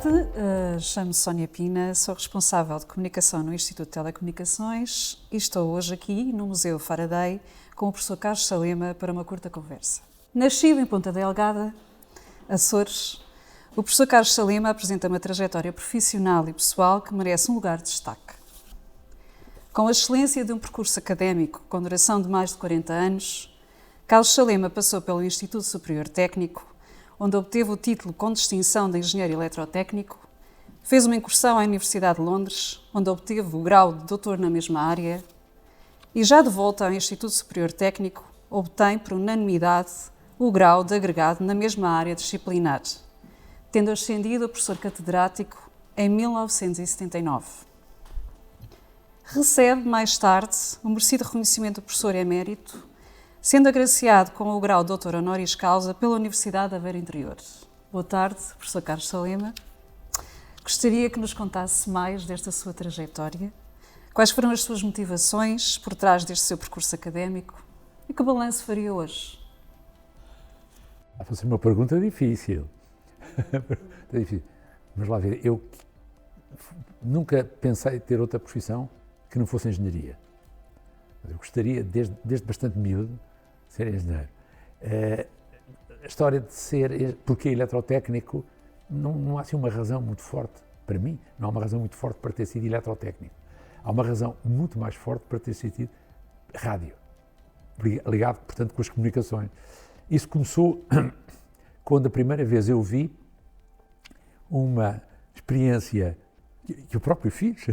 tarde, chamo-me Sónia Pina, sou responsável de comunicação no Instituto de Telecomunicações e estou hoje aqui no Museu Faraday com o professor Carlos Salema para uma curta conversa. Nascido em Ponta Delgada, Açores, o professor Carlos Salema apresenta uma trajetória profissional e pessoal que merece um lugar de destaque. Com a excelência de um percurso académico com duração de mais de 40 anos, Carlos Salema passou pelo Instituto Superior Técnico, onde obteve o título com distinção de Engenheiro Eletrotécnico, fez uma incursão à Universidade de Londres, onde obteve o grau de doutor na mesma área, e já de volta ao Instituto Superior Técnico, obtém por unanimidade o grau de agregado na mesma área disciplinar, tendo ascendido a professor catedrático em 1979. Recebe, mais tarde, o merecido reconhecimento do professor emérito, sendo agraciado com o grau de doutor honoris causa pela Universidade de Aveiro Interior. Boa tarde, professor Carlos Salema. Gostaria que nos contasse mais desta sua trajetória. Quais foram as suas motivações por trás deste seu percurso académico e que balanço faria hoje? Vai fazer uma pergunta difícil. Mas lá ver, eu nunca pensei ter outra profissão que não fosse engenharia. Eu gostaria, desde bastante miúdo, ser engenheiro. A história de ser, porque eletrotécnico, não há assim uma razão muito forte, para mim, não há uma razão muito forte para ter sido eletrotécnico. Há uma razão muito mais forte para ter sido rádio, ligado, portanto, com as comunicações. Isso começou quando a primeira vez eu vi uma experiência que eu próprio fiz,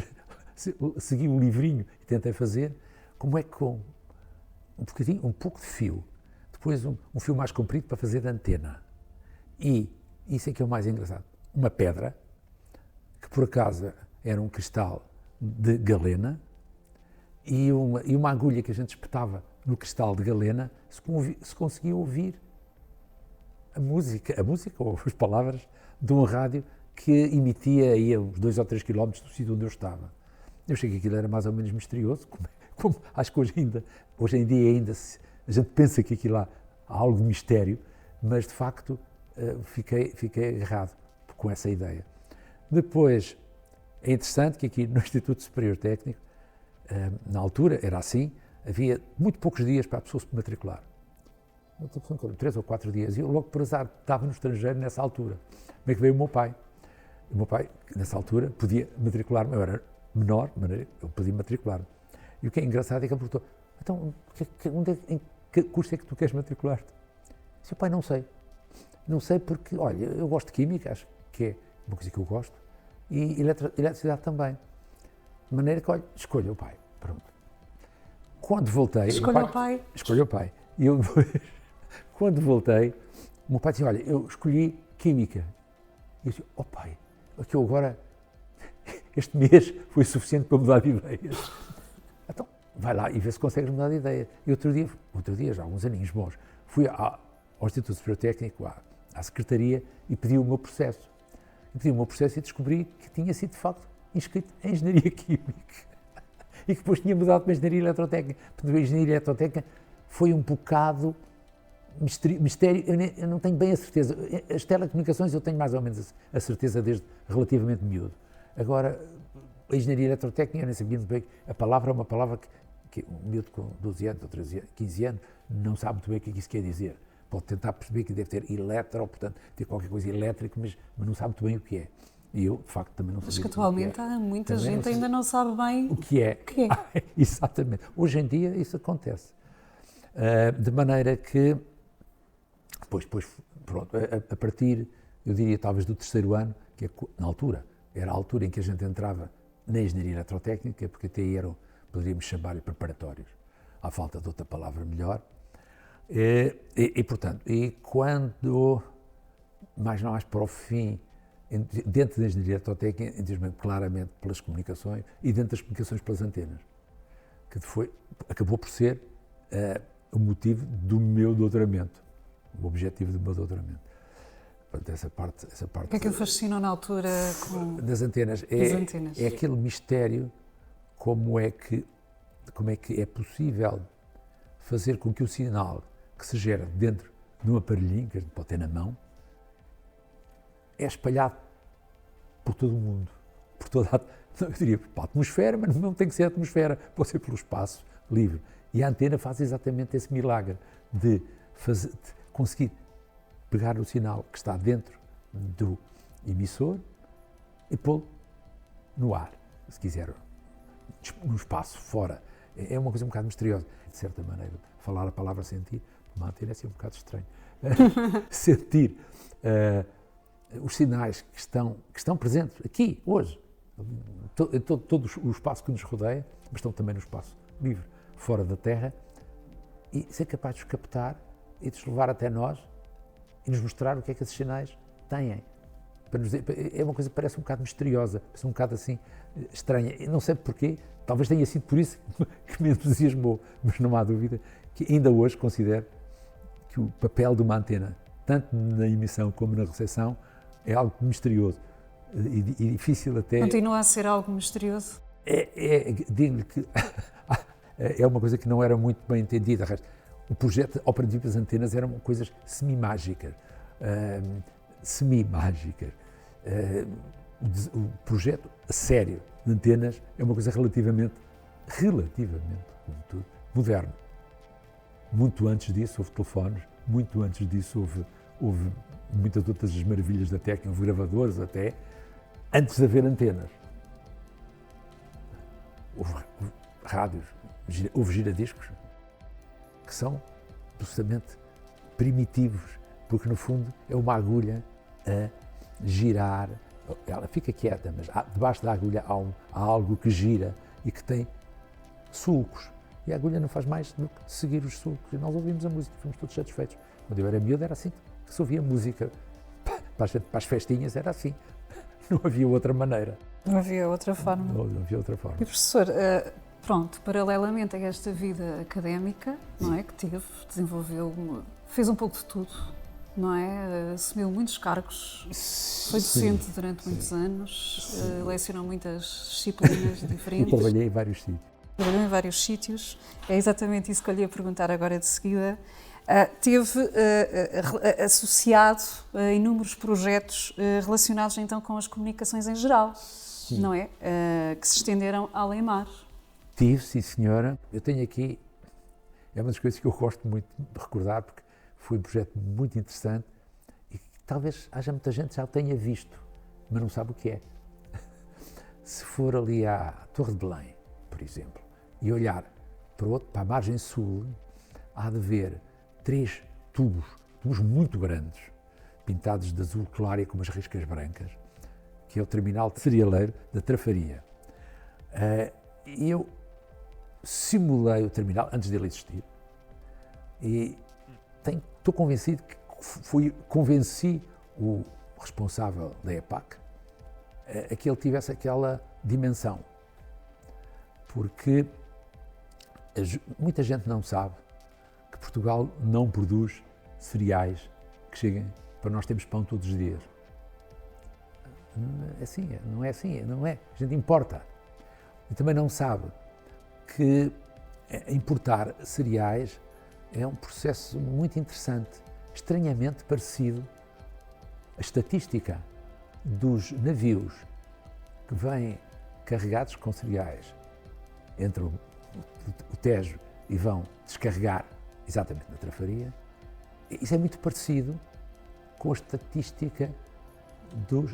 segui um livrinho e tentei fazer, como é que com um pouco de fio, depois um fio mais comprido para fazer de antena. E isso é que é o mais engraçado. Uma pedra, que por acaso era um cristal de galena, e uma agulha que a gente espetava no cristal de galena, se conseguia ouvir a música ou as palavras de um rádio que emitia aí a uns 2 ou 3 quilómetros do sítio onde eu estava. Eu achei que aquilo era mais ou menos misterioso, como acho que hoje em dia ainda a gente pensa que aquilo há algo de mistério, mas de facto fiquei agarrado com essa ideia. Depois, é interessante que aqui no Instituto Superior Técnico, na altura era assim, havia muito poucos dias para a pessoa se matricular. 3 ou 4 dias. E eu logo por azar estava no estrangeiro nessa altura. Como é que veio o meu pai? O meu pai, nessa altura, podia matricular-me. Eu era menor, de maneira que eu podia matricular-me. E o que é engraçado é que ele perguntou, então, em que curso é que tu queres matricular-te? Eu disse, pai, não sei. Não sei porque, olha, eu gosto de Química, acho que é uma coisa que eu gosto, e Eletricidade também. De maneira que, olha, escolha o pai. Pronto. Quando voltei... Escolha o pai? Escolha o pai. E eu depois, quando voltei, o meu pai disse, olha, eu escolhi Química. E eu disse, oh pai, que eu agora, este mês foi suficiente para mudar de ideias. Então, vai lá e vê se consegues mudar de ideia. E outro dia, já há uns aninhos bons, fui ao Instituto Superior Técnico, à Secretaria, e pedi o meu processo. E descobri que tinha sido, de facto, inscrito em Engenharia Química. E que depois tinha mudado para Engenharia Eletrotécnica. Porque a Engenharia Eletrotécnica foi um bocado mistério, eu não tenho bem a certeza. As telecomunicações eu tenho mais ou menos a certeza desde relativamente miúdo. Agora, a engenharia eletrotécnica, eu nem sabia muito bem, a palavra é uma palavra que um miúdo com 12 anos ou 13 anos, 15 anos não sabe muito bem o que isso quer dizer. Pode tentar perceber que deve ter eletro, portanto, ter qualquer coisa elétrica, mas não sabe muito bem o que é. E eu, de facto, também não sabia. Mas que atualmente há muita gente ainda não sabe bem o que é. Exatamente. Hoje em dia isso acontece. De maneira que, depois, pronto, a partir, eu diria talvez do 3º ano, que é, na altura, era a altura em que a gente entrava na engenharia eletrotécnica, porque até aí poderíamos chamar-lhe preparatórios, à falta de outra palavra melhor. Portanto, quando, mais para o fim, dentro da engenharia eletrotécnica, entendido claramente pelas comunicações e dentro das comunicações pelas antenas, que acabou por ser o motivo do meu doutoramento, o objetivo do meu doutoramento. Portanto, essa parte. O que é que o fascinou na altura das antenas? É aquele mistério, como é que é possível fazer com que o sinal que se gera dentro de um aparelhinho, que a gente pode ter na mão, é espalhado por todo o mundo, por toda eu diria, pela atmosfera, mas não tem que ser a atmosfera, pode ser pelo espaço livre. E a antena faz exatamente esse milagre de conseguir pegar o sinal que está dentro do emissor e pô-lo no ar, se quiser, no espaço, fora. É uma coisa um bocado misteriosa. De certa maneira, falar a palavra sentir, uma antena é assim um bocado estranho. Sentir os sinais que estão presentes aqui, hoje, em todo o espaço que nos rodeia, mas estão também no espaço livre, fora da Terra, e ser capaz de os captar e de os levar até nós e nos mostrar o que é que esses sinais têm. É uma coisa que parece um bocado misteriosa, parece um bocado assim estranha. Eu não sei porquê, talvez tenha sido por isso que me entusiasmou, mas não há dúvida que ainda hoje considero que o papel de uma antena, tanto na emissão como na recepção, é algo misterioso e difícil até... Continua a ser algo misterioso? Digo-lhe que é uma coisa que não era muito bem entendida. O projeto, ao princípio, das antenas eram coisas semi-mágicas. O projeto a sério de antenas é uma coisa relativamente, como tudo, moderno. Muito antes disso houve telefones, muito antes disso houve muitas outras maravilhas da técnica, houve gravadores até, antes de haver antenas. Houve rádios, houve giradiscos, que são absolutamente primitivos, porque no fundo é uma agulha a girar, ela fica quieta, mas debaixo da agulha há algo que gira e que tem sulcos, e a agulha não faz mais do que seguir os sulcos, e nós ouvimos a música, fomos todos satisfeitos. Quando eu era miúdo era assim que se ouvia música, para as festinhas era assim, não havia outra maneira. Não havia outra forma. Não havia outra forma. E professor, pronto, paralelamente a esta vida académica, não é, que teve, desenvolveu, fez um pouco de tudo, não é? Assumiu muitos cargos, foi docente durante muitos anos, lecionou muitas disciplinas diferentes. Eu trabalhei em vários sítios. Trabalhou em vários sítios, é exatamente isso que eu lhe ia perguntar agora de seguida. Teve associado a inúmeros projetos relacionados então com as comunicações em geral, não é? Que se estenderam além mar. Tive, sim senhora. Eu tenho aqui, é uma das coisas que eu gosto muito de recordar, porque foi um projeto muito interessante e que talvez haja muita gente que já o tenha visto, mas não sabe o que é. Se for ali à Torre de Belém, por exemplo, e olhar para a margem sul, há de ver 3 tubos muito grandes, pintados de azul claro e com umas riscas brancas, que é o terminal cerealeiro da Trafaria. E eu simulei o terminal antes dele existir e estou convencido que convenci o responsável da EPAC a que ele tivesse aquela dimensão, porque muita gente não sabe que Portugal não produz cereais que cheguem para nós termos pão todos os dias. Não é assim, não é. A gente importa. E também não sabe que importar cereais é um processo muito interessante, estranhamente parecido. A estatística dos navios que vêm carregados com cereais entram o Tejo e vão descarregar exatamente na Trafaria, isso é muito parecido com a estatística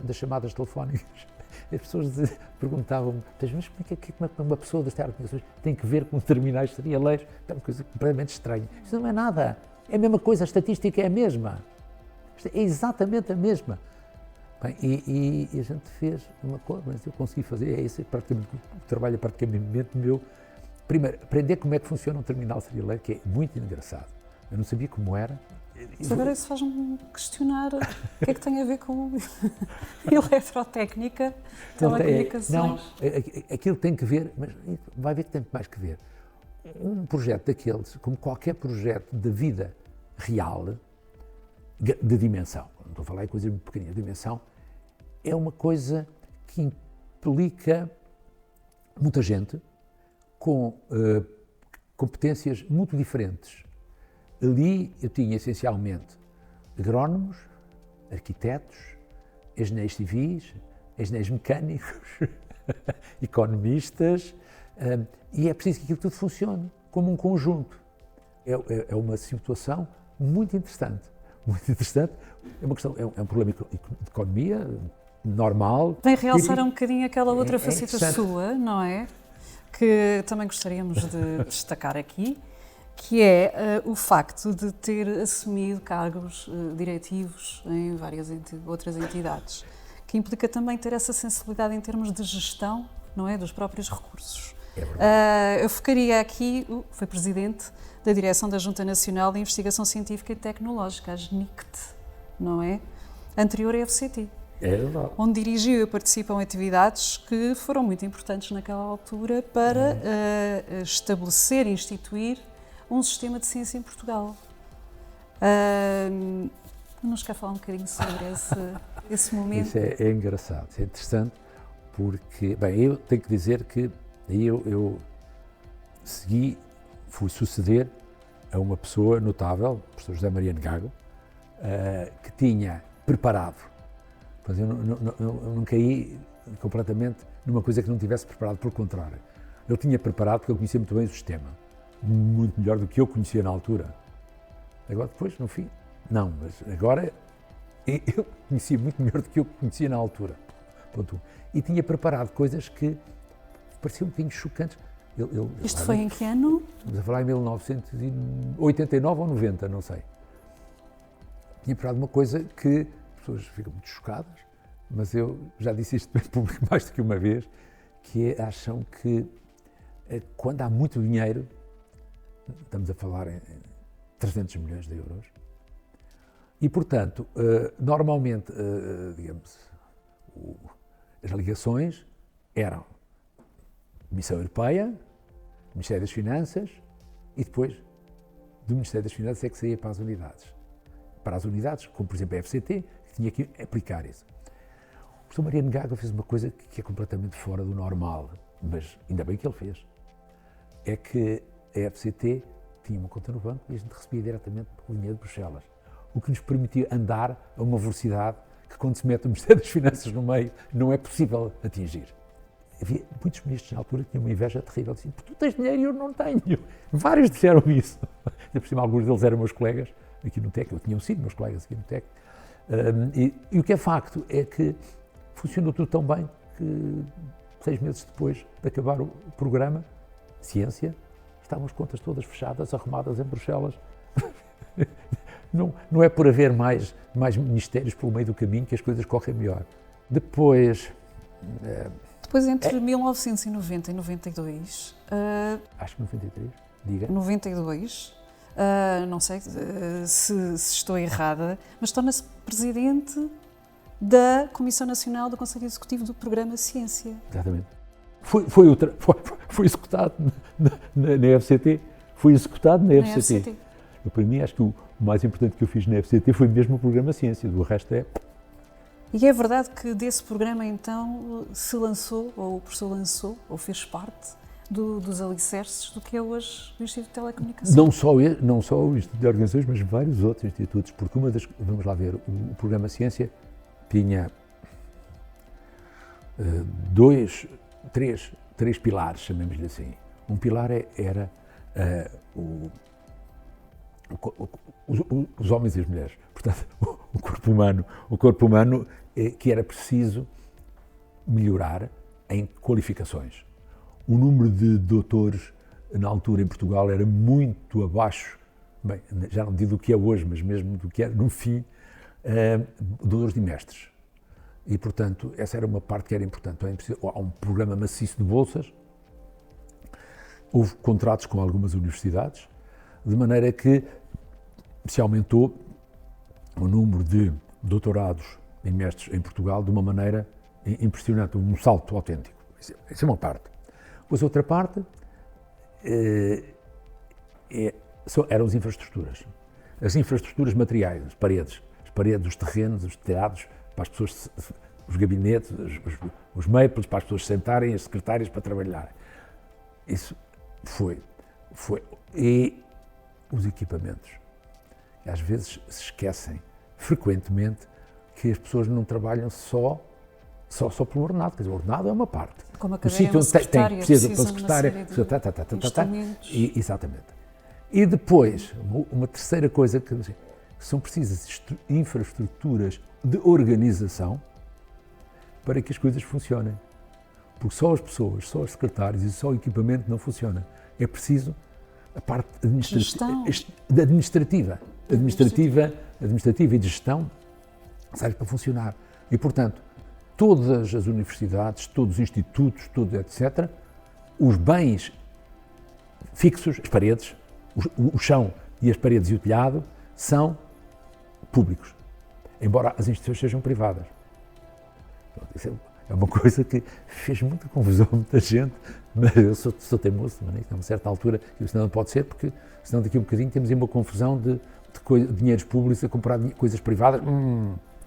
das chamadas telefónicas. As pessoas perguntavam-me, mas como é que uma pessoa das telecomunicações tem que ver com terminais cerealeiros? É uma coisa completamente estranha. Isso não é nada, é a mesma coisa, a estatística é a mesma. É exatamente a mesma. Bem, e a gente fez uma coisa, mas eu consegui fazer, esse praticamente o trabalho é praticamente meu. Primeiro, aprender como é que funciona um terminal cerealeiro, que é muito engraçado. Eu não sabia como era. Mas agora isso faz-me questionar o que é que tem a ver com eletrotécnica, telecomunicações. Não, aquilo tem que ver, mas vai ver que tem mais que ver. Um projeto daqueles, como qualquer projeto da vida real, de dimensão, não estou a falar em coisas muito pequeninas, dimensão, é uma coisa que implica muita gente com competências muito diferentes. Ali eu tinha essencialmente agrónomos, arquitetos, engenheiros civis, engenheiros mecânicos, economistas, e é preciso que aquilo tudo funcione como um conjunto. É uma situação muito interessante, muito interessante. É uma questão, é um problema de economia normal. Vem realçar um bocadinho aquela outra faceta sua, não é? Que também gostaríamos de destacar aqui, que é o facto de ter assumido cargos diretivos em várias outras entidades, que implica também ter essa sensibilidade em termos de gestão, não é, dos próprios recursos. É verdade. Eu ficaria aqui, foi presidente da direção da Junta Nacional de Investigação Científica e Tecnológica, a JNICT, não é? Anterior à FCT. É verdade. Onde dirigiu e participam atividades que foram muito importantes naquela altura para estabelecer e instituir um sistema de ciência em Portugal. Nos quer falar um bocadinho sobre esse momento? Isso é engraçado, isso é interessante, porque, bem, eu tenho que dizer que eu fui suceder a uma pessoa notável, o professor José Mariano Gago, que tinha preparado. Mas eu não caí completamente numa coisa que não tivesse preparado, pelo contrário. Eu tinha preparado porque eu conhecia muito bem o sistema, muito melhor do que eu conhecia na altura. Agora, depois, no fim, não, mas agora eu conhecia muito melhor do que eu conhecia na altura. Ponto 1. E tinha preparado coisas que pareciam um bocadinho chocantes. Isto foi em que ano? Estamos a falar em 1989 ou 90, não sei. Tinha preparado uma coisa que as pessoas ficam muito chocadas, mas eu já disse isto em público mais do que uma vez, que é, acham que quando há muito dinheiro, estamos a falar em 300 milhões de euros, e, portanto, normalmente, digamos, as ligações eram Comissão Europeia, Ministério das Finanças, e depois do Ministério das Finanças é que saía para as unidades. Para as unidades, como por exemplo a FCT, que tinha que aplicar isso. O professor Mariano Gago fez uma coisa que é completamente fora do normal, mas ainda bem que ele fez. É que a FCT tinha uma conta no banco e a gente recebia diretamente o dinheiro de Bruxelas, o que nos permitia andar a uma velocidade que, quando se mete o Ministério das Finanças no meio, não é possível atingir. Havia muitos ministros na altura que tinham uma inveja terrível, diziam, tu tens dinheiro e eu não tenho. Vários disseram isso. Ainda por cima, alguns deles eram meus colegas aqui no TEC, ou tinham sido meus colegas aqui no TEC. E o que é facto é que funcionou tudo tão bem que 6 meses depois de acabar o programa, ciência, estavam as contas todas fechadas, arrumadas em Bruxelas. Não é por haver mais ministérios pelo meio do caminho que as coisas correm melhor. Depois, entre 1990 e 92... acho que 93, diga. 92, não sei se estou errada, mas torna-se presidente da Comissão Nacional do Conselho Executivo do Programa Ciência. Exatamente. Foi executado na FCT. Foi executado na FCT. Eu, para mim, acho que o mais importante que eu fiz na FCT foi mesmo o Programa Ciência, do resto é... E é verdade que desse programa, então, se lançou, ou o professor lançou, ou fez parte dos alicerces do que é hoje o Instituto de Telecomunicações? Não só o Instituto de Organizações, mas vários outros institutos, porque vamos lá ver, o Programa Ciência tinha três pilares, chamemos-lhe assim. Um pilar era os homens e as mulheres, portanto, o corpo humano que era preciso melhorar em qualificações. O número de doutores na altura em Portugal era muito abaixo, bem, já não digo do que é hoje, mas mesmo do que era no fim, doutores e mestres. E, portanto, essa era uma parte que era importante. Há um programa maciço de bolsas, houve contratos com algumas universidades, de maneira que se aumentou o número de doutorados e mestres em Portugal de uma maneira impressionante, um salto autêntico. Isso é uma parte. Depois, outra parte eram as infraestruturas. As infraestruturas materiais, as paredes, os terrenos, os telhados, para as pessoas, os gabinetes, os meios, para as pessoas se sentarem, as secretárias para trabalhar. Isso foi. E os equipamentos. Às vezes se esquecem, frequentemente, que as pessoas não trabalham só só pelo ordenado, quer dizer, o ordenado é uma parte. Como a O cadeira é sítio uma onde precisa de uma secretária, secretária, instrumentos. exatamente. E depois, uma terceira coisa, que são precisas infraestruturas de organização para que as coisas funcionem. Porque só as pessoas, só os secretários e só o equipamento não funciona. É preciso a parte administrativa e de gestão serve para funcionar. E, portanto, todas as universidades, todos os institutos, etc., os bens fixos, as paredes, o chão e as paredes e o telhado, são públicos, embora as instituições sejam privadas. Isso é uma coisa que fez muita confusão a muita gente, mas eu sou teimoso, mas a uma certa altura isso não pode ser, porque senão daqui a um bocadinho temos aí uma confusão de dinheiros públicos a comprar coisas privadas.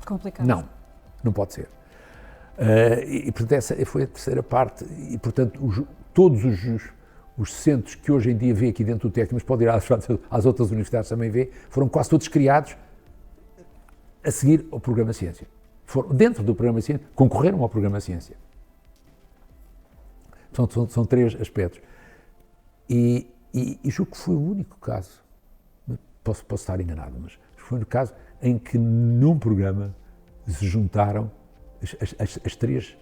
Complicado. Não pode ser. E portanto essa foi a terceira parte, e portanto todos os centros que hoje em dia vê aqui dentro do técnico, mas pode ir às outras universidades também ver, foram quase todos criados a seguir ao programa Ciência. Foram dentro do programa Ciência, concorreram ao programa Ciência. São três aspectos. E julgo que foi o único caso, posso estar enganado, mas foi o único caso em que num programa se juntaram as três,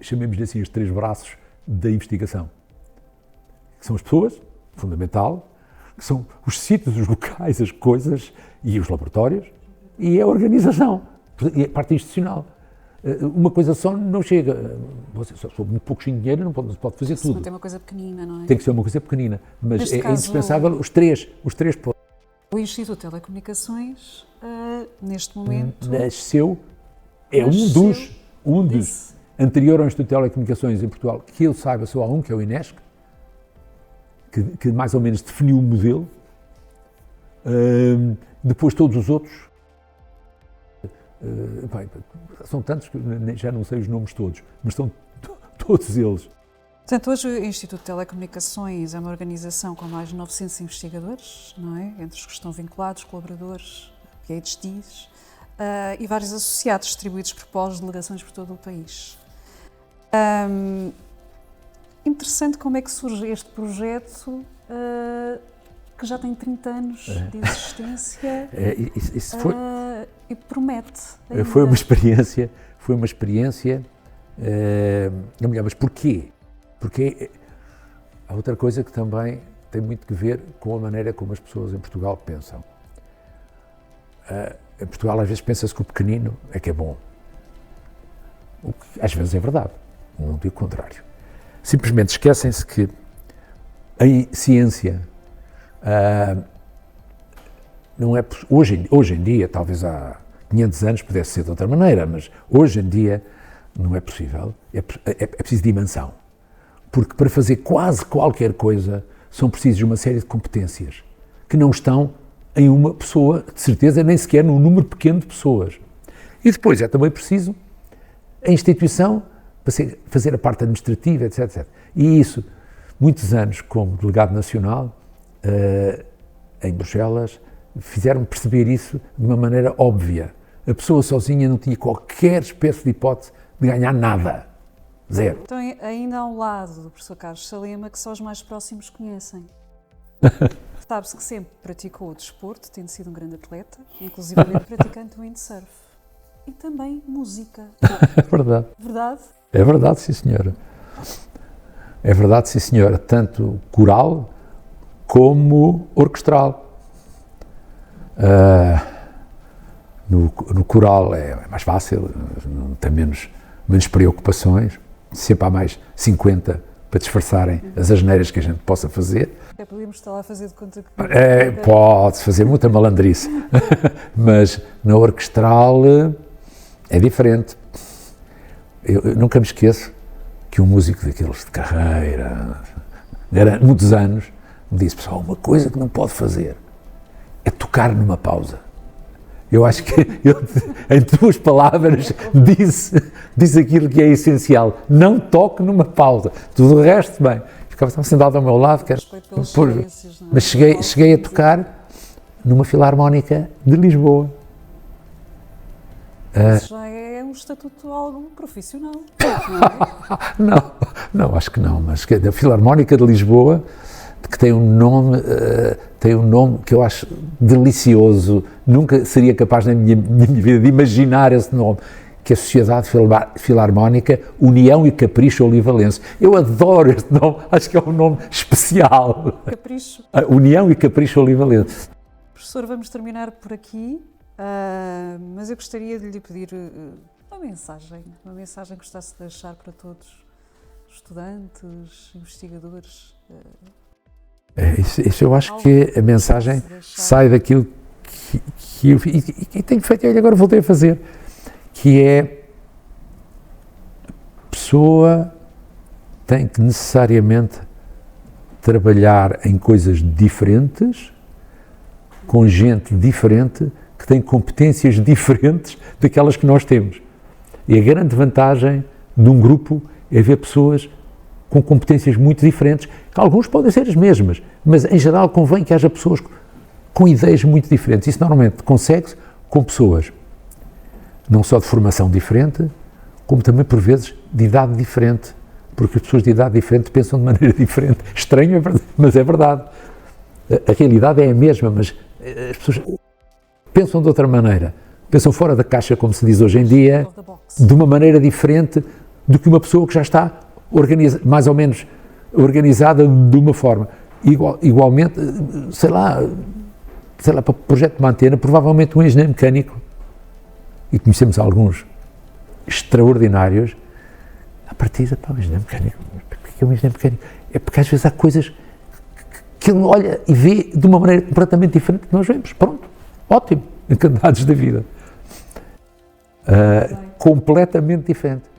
chamemos-lhe assim, os três braços da investigação. Que são as pessoas, fundamental, que são os sítios, os locais, as coisas e os laboratórios, e a organização, e a parte institucional. Uma coisa só não chega. Você só muito pouco dinheiro, não pode fazer tudo. Tem uma coisa pequenina, não é? Tem que ser uma coisa pequenina, mas é indispensável os três pontos. O Instituto de Telecomunicações, neste momento... Nasceu, um dos, anterior ao Instituto de Telecomunicações em Portugal, que eu saiba só há um, que é o INESC, que mais ou menos definiu o modelo. Depois todos os outros, são tantos que já não sei os nomes todos, mas estão todos eles. Portanto, hoje o Instituto de Telecomunicações é uma organização com mais de 900 investigadores, não é? Entre os que estão vinculados, colaboradores, PhDs, e vários associados distribuídos por polos, delegações por todo o país. Interessante como é que surge este projeto, que já tem 30 anos de existência e promete ainda. Foi uma experiência, mas porquê? Porque há outra coisa que também tem muito que ver com a maneira como as pessoas em Portugal pensam. Em Portugal às vezes pensa-se que o pequenino é que é bom. O que às vezes é verdade, não digo o contrário. Simplesmente esquecem-se que em ciência não é hoje em dia, talvez há 500 anos pudesse ser de outra maneira, mas hoje em dia não é possível, é preciso dimensão. Porque para fazer quase qualquer coisa são precisas uma série de competências que não estão em uma pessoa, de certeza, nem sequer num número pequeno de pessoas. E depois é também preciso a instituição para fazer a parte administrativa, etc. E isso, muitos anos como delegado nacional, em Bruxelas, fizeram-me perceber isso de uma maneira óbvia. A pessoa sozinha não tinha qualquer espécie de hipótese de ganhar nada. Zero. Então, ainda ao lado do professor Carlos Salema, que só os mais próximos conhecem. Sabe-se que sempre praticou o desporto, tendo sido um grande atleta, inclusivamente praticante do windsurf. E também música. É verdade. Verdade? É verdade, sim senhora. É verdade, sim senhora. Tanto coral como orquestral. No coral é mais fácil, não tem menos preocupações. Sempre há mais 50 para disfarçarem as asneiras que a gente possa fazer. Podíamos estar lá a fazer de conta que... Pode-se fazer muita malandrice, mas na orquestral é diferente. Eu nunca me esqueço que um músico daqueles de carreira, muitos anos, me disse: pessoal, uma coisa que não pode fazer é tocar numa pausa. Eu acho que em 2 palavras disse aquilo que é essencial: não toque numa pausa, tudo o resto bem. Ficava sentado ao meu lado, mas cheguei a tocar numa filarmónica de Lisboa. Isso já é um estatuto algo profissional, não é? Não, acho que não, mas a Filarmónica de Lisboa, que tem um nome que eu acho delicioso, nunca seria capaz na minha vida de imaginar esse nome, que é a Sociedade Filarmónica União e Capricho Olivalense. Eu adoro este nome, acho que é um nome especial. Capricho. União e Capricho Olivalense. Professor, vamos terminar por aqui, mas eu gostaria de lhe pedir uma mensagem que gostasse de deixar para todos, estudantes, investigadores. Isso eu acho que a mensagem sai daquilo que eu fiz e tenho feito, e agora voltei a fazer, que é: a pessoa tem que necessariamente trabalhar em coisas diferentes, com gente diferente, que tem competências diferentes daquelas que nós temos. E a grande vantagem de um grupo é ver pessoas com competências muito diferentes, que alguns podem ser as mesmas, mas em geral convém que haja pessoas com ideias muito diferentes. Isso normalmente consegue-se com pessoas não só de formação diferente, como também por vezes de idade diferente, porque as pessoas de idade diferente pensam de maneira diferente. Estranho, mas é verdade. A realidade é a mesma, mas as pessoas pensam de outra maneira, pensam fora da caixa, como se diz hoje em dia, de uma maneira diferente do que uma pessoa que já está mais ou menos organizada de uma forma. Igualmente, sei lá, para o projeto de uma antena, provavelmente um engenheiro mecânico, e conhecemos alguns extraordinários, a partir de um engenheiro mecânico. Porque é um engenheiro mecânico? É porque às vezes há coisas que ele olha e vê de uma maneira completamente diferente que nós vemos. Pronto, ótimo, encantados da vida. Completamente diferente.